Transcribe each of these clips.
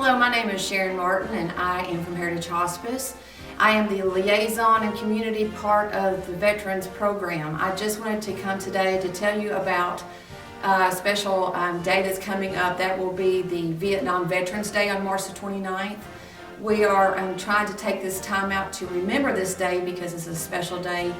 Hello, my name is Sharon Martin and I am from Heritage Hospice. I am the liaison and community part of the Veterans Program. I just wanted to come today to tell you about a special day that's coming up. That will be the Vietnam Veterans Day on March the 29th. We are trying to take this time out to remember this day because it's a special day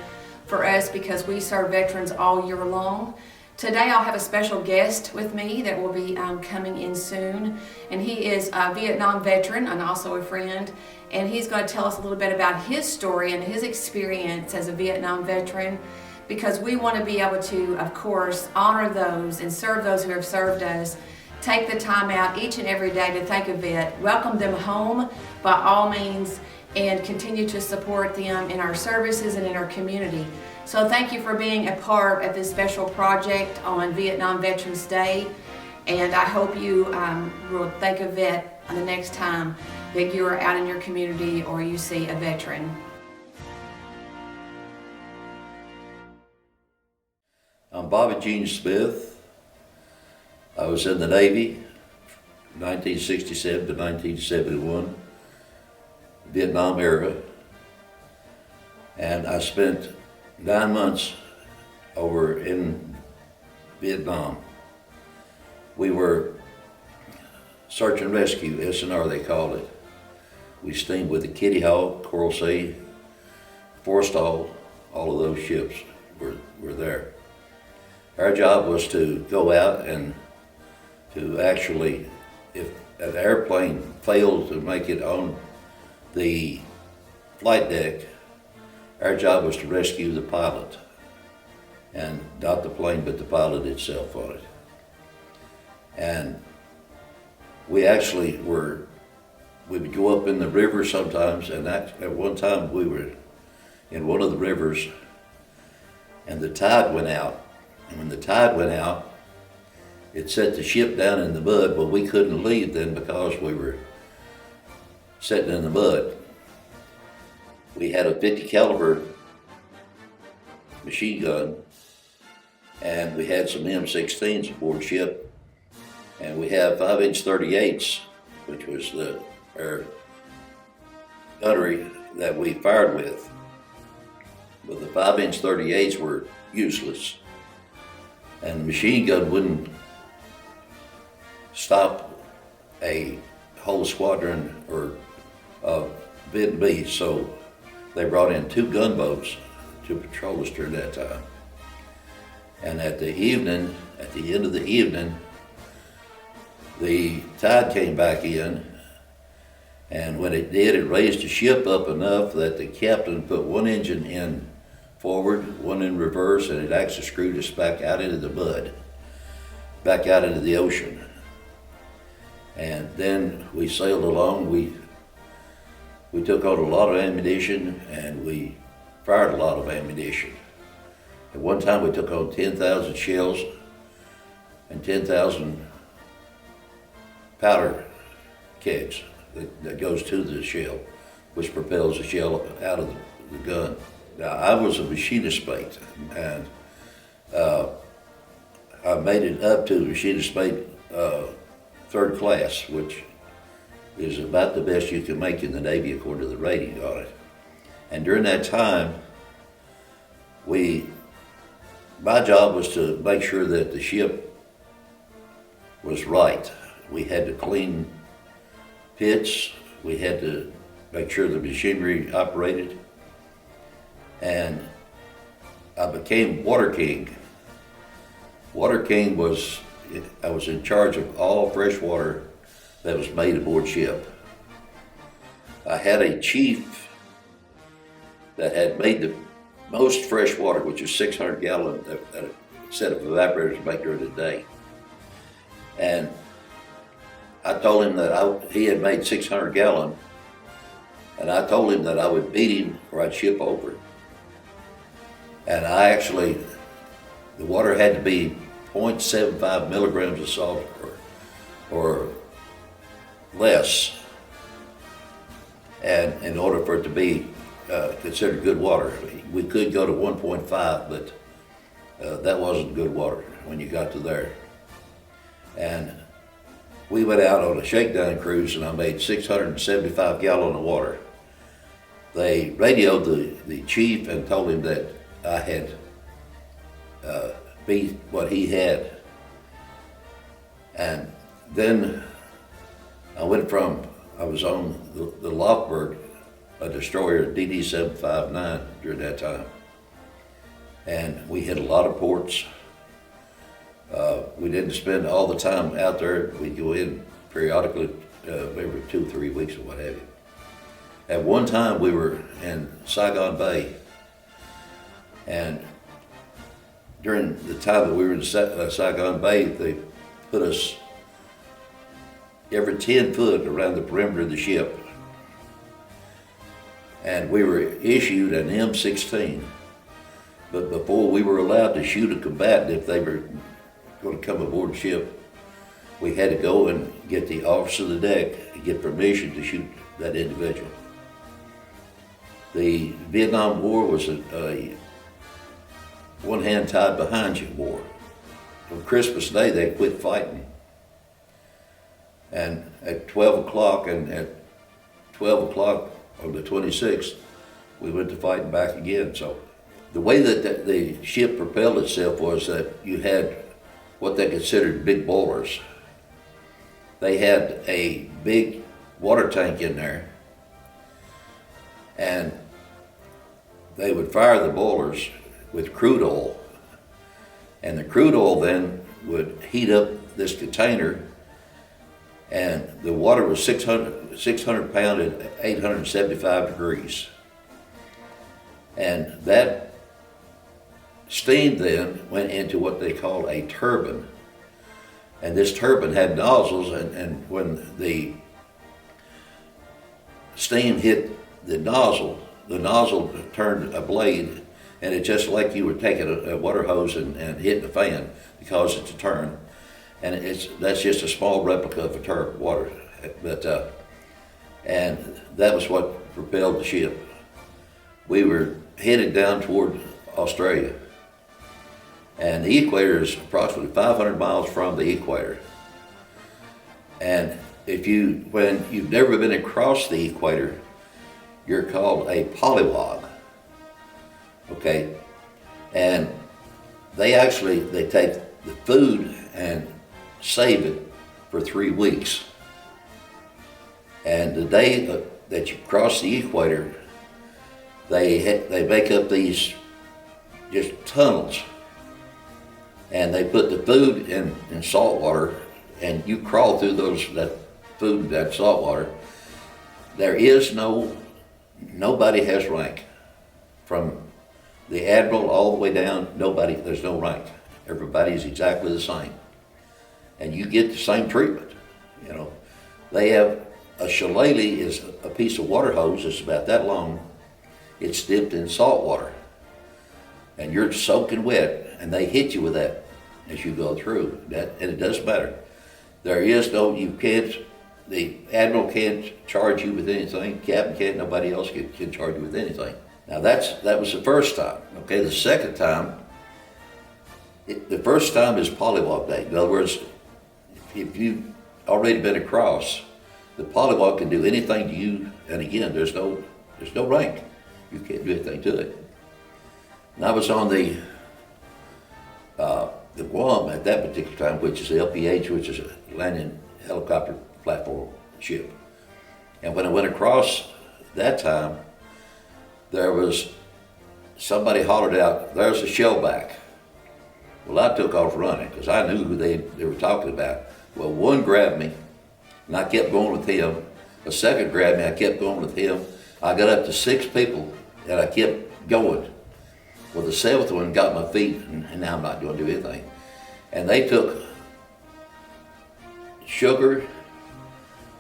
for us because we serve veterans all year long. Today I'll have a special guest with me that will be coming in soon, and he is a Vietnam veteran and also a friend, and he's going to tell us a little bit about his story and his experience as a Vietnam veteran, because we want to be able to, of course, honor those and serve those who have served us. Take the time out each and every day to thank a vet, welcome them home by all means, and continue to support them in our services and in our community. So thank you for being a part of this special project on Vietnam Veterans Day, and I hope you will thank a vet the next time that you are out in your community or you see a veteran. I'm Bobby Gene Smith. I was in the Navy 1967 to 1971, Vietnam era, and I spent 9 months over in Vietnam. We were search and rescue, SNR they called it. We steamed with the Kitty Hawk, Coral Sea, Forrestal, all of those ships were there. Our job was to go out and to actually, if an airplane failed to make it on the flight deck, our job was to rescue the pilot, and not the plane, but the pilot itself on it. And we actually we would go up in the river sometimes, and at one time we were in one of the rivers, and the tide went out. And when the tide went out, it set the ship down in the mud, but we couldn't leave then because we were sitting in the mud. We had a 50 caliber machine gun, and we had some M16s aboard ship, and we have 5-inch 38s, which was our gunnery that we fired with. But the 5-inch 38s were useless, and the machine gun wouldn't stop a whole squadron or Vietnamese, so they brought in 2 gunboats to patrol us during that time. And at the end of the evening, the tide came back in, and when it did, it raised the ship up enough that the captain put one engine in forward, one in reverse, and it actually screwed us back out into the mud, back out into the ocean. And then we sailed along. We took out a lot of ammunition, and we fired a lot of ammunition. At one time we took on 10,000 shells and 10,000 powder kegs that goes to the shell, which propels the shell out of the gun. Now, I was a machinist mate, and I made it up to machinist mate 3rd class, which is about the best you can make in the Navy according to the rating on it. And during that time, my job was to make sure that the ship was right. We had to clean pits, we had to make sure the machinery operated, and I became Water King. Water King I was in charge of all fresh water that was made aboard ship. I had a chief that had made the most fresh water, which is 600 gallon that a set of evaporators make during the day. And I told him that he had made 600 gallon, and I told him that I would beat him or I'd ship over. And the water had to be 0.75 milligrams of salt or less, and in order for it to be considered good water. We could go to 1.5, but that wasn't good water when you got to there. And we went out on a shakedown cruise and I made 675 gallons of water. They radioed the chief and told him that I had beat what he had. And then I was on the Lockberg, a destroyer, DD-759 during that time. And we hit a lot of ports. We didn't spend all the time out there. We'd go in periodically, every 2 or 3 weeks or what have you. At one time we were in Saigon Bay, and during the time that we were in Saigon Bay, they put us every 10 foot around the perimeter of the ship. And we were issued an M16, but before we were allowed to shoot a combatant if they were going to come aboard the ship, we had to go and get the officer of the deck and get permission to shoot that individual. The Vietnam War was a one hand tied behind you war. On Christmas Day, they quit fighting. And at 12 o'clock on the 26th, we went to fighting back again. So the way that the ship propelled itself was that you had what they considered big boilers. They had a big water tank in there, and they would fire the boilers with crude oil, and the crude oil then would heat up this container, and the water was 600 pound at 875 degrees. And that steam then went into what they call a turbine. And this turbine had nozzles, and when the steam hit the nozzle turned a blade, and it's just like you were taking a water hose and hitting a fan to cause it to turn. And that's just a small replica of a water. And that was what propelled the ship. We were headed down toward Australia. And the equator is approximately 500 miles from the equator. And when you've never been across the equator, you're called a polywog, okay? And they take the food and save it for 3 weeks. And the day that you cross the equator, they make up these just tunnels, and they put the food in salt water, and you crawl through that food, that salt water. There is nobody has rank. From the admiral all the way down, there's no rank. Everybody's exactly the same. And you get the same treatment, you know. They have a shillelagh is a piece of water hose that's about that long. It's dipped in salt water, and you're soaking wet, and they hit you with that as you go through. And it doesn't matter. The admiral can't charge you with anything. Captain can't. Nobody else can charge you with anything. Now that was the first time. Okay, the second time. The first time is polywog day. In other words, if you've already been across, the polywog can do anything to you. And again, there's no rank. You can't do anything to it. And I was on the Guam at that particular time, which is the LPH, which is a landing helicopter platform ship. And when I went across that time, there was somebody hollered out, "There's a shellback." Well, I took off running because I knew who they were talking about. Well, one grabbed me, and I kept going with him. A second grabbed me, I kept going with him. I got up to 6 people, and I kept going. Well, the 7th one got my feet, and now I'm not going to do anything. And they took sugar,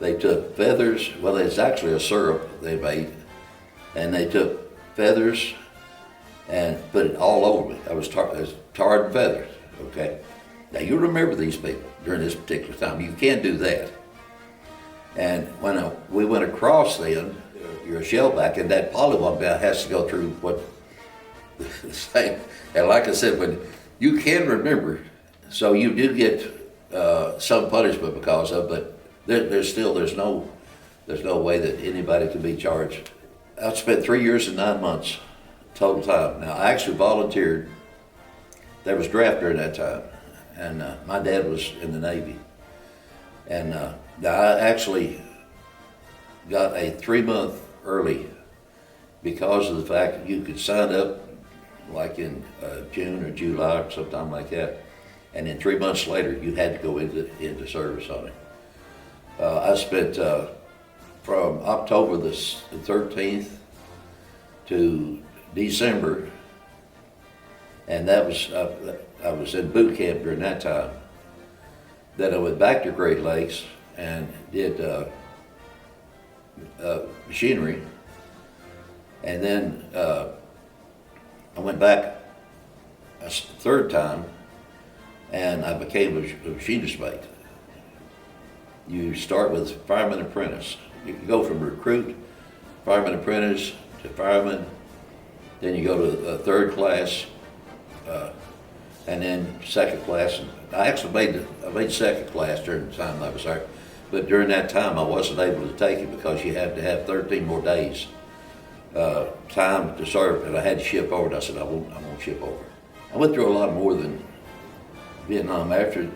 they took feathers. Well, it's actually a syrup they made, and they took feathers and put it all over me. I was tarred and feathers, okay? Now, you remember these people during this particular time. You can't do that. And when we went across then, you're a shellback, and that polywog now has to go through what the same. And like I said, when you can remember, so you do get some punishment because of, but there's no way that anybody can be charged. I spent 3 years and 9 months total time. Now, I actually volunteered. There was draft during that time, and my dad was in the Navy. And I actually got a 3-month early because of the fact that you could sign up like in June or July or sometime like that, and then 3 months later you had to go into service on it. I spent from October the 13th to December, and that was I was in boot camp during that time. Then I went back to Great Lakes and did machinery, and then I went back a third time, and I became a machinist mate. You start with fireman apprentice. You go from recruit, fireman apprentice to fireman, then you go to a third class, and then second class. I actually made second class during the time I was there, but during that time I wasn't able to take it because you had to have 13 more days time to serve, and I had to ship over. And I said I won't ship over. I went through a lot more than Vietnam. After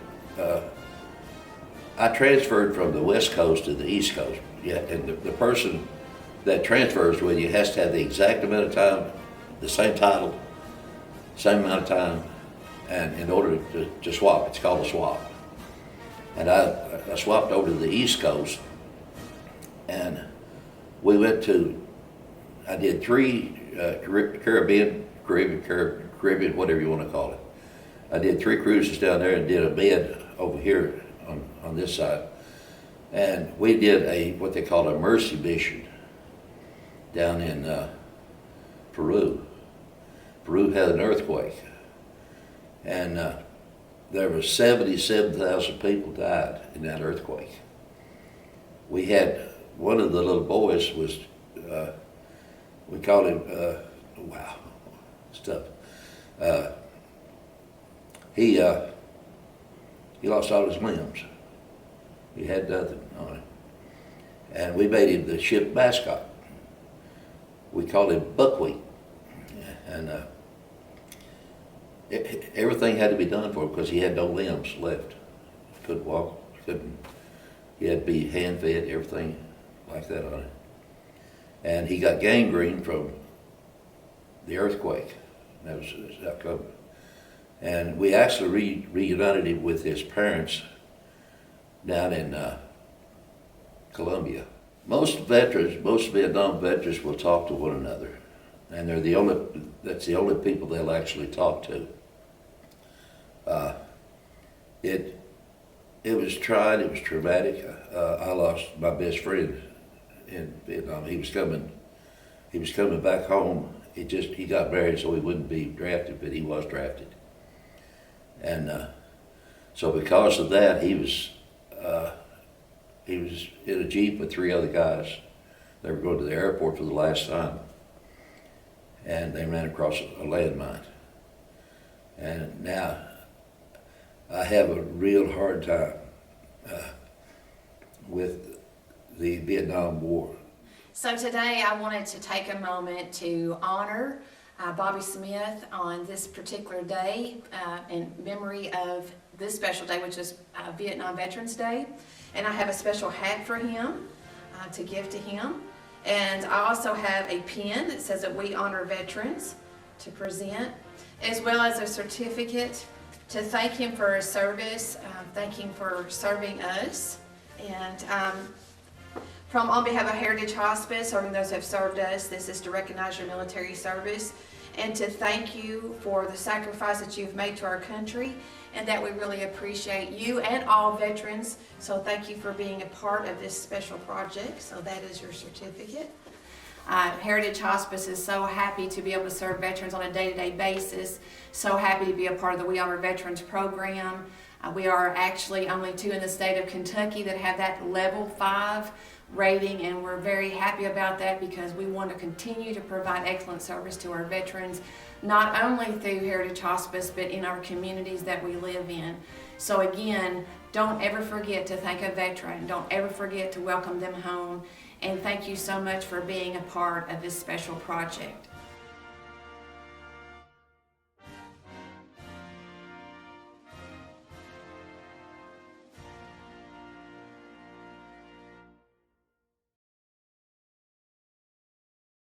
I transferred from the West Coast to the East Coast, yeah, and the person that transfers with you has to have the exact amount of time, the same title, same amount of time, and in order to swap, it's called a swap. And I swapped over to the East Coast, and we went to, I did 3 Caribbean, whatever you want to call it. I did 3 cruises down there and did a med over here on this side. And we did what they call a mercy mission down in Peru. Peru had an earthquake, and there were 77,000 people died in that earthquake. We had one of the little boys was, we called him, wow, stuff. He lost all his limbs. He had nothing on him. And we made him the ship mascot. We called him Buckwheat. And everything had to be done for him because he had no limbs left. Couldn't walk, he had to be hand fed, everything like that on it. And he got gangrene from the earthquake. That was the outcome. And we actually reunited him with his parents down in Colombia. Most Vietnam veterans will talk to one another, and that's the only people they'll actually talk to. It was tried, it was traumatic. I lost my best friend in Vietnam. He was coming back home. He got married so he wouldn't be drafted, but he was drafted. And so because of that, he was in a Jeep with 3 other guys. They were going to the airport for the last time, and they ran across a landmine. And now I have a real hard time with the Vietnam War. So today I wanted to take a moment to honor Bobby Smith on this particular day in memory of this special day, which is Vietnam Veterans Day. And I have a special hat for him to give to him. And I also have a pin that says that we honor veterans to present, as well as a certificate to thank him for his service, thank him for serving us. And on behalf of Heritage Hospice, or those who have served us, this is to recognize your military service and to thank you for the sacrifice that you've made to our country, and that we really appreciate you and all veterans. So thank you for being a part of this special project. So that is your certificate. Heritage Hospice is so happy to be able to serve veterans on a day-to-day basis. So happy to be a part of the We Honor Veterans program. We are actually only 2 in the state of Kentucky that have that level 5 rating, and we're very happy about that because we want to continue to provide excellent service to our veterans, not only through Heritage Hospice, but in our communities that we live in. So again, don't ever forget to thank a veteran. Don't ever forget to welcome them home. And thank you so much for being a part of this special project.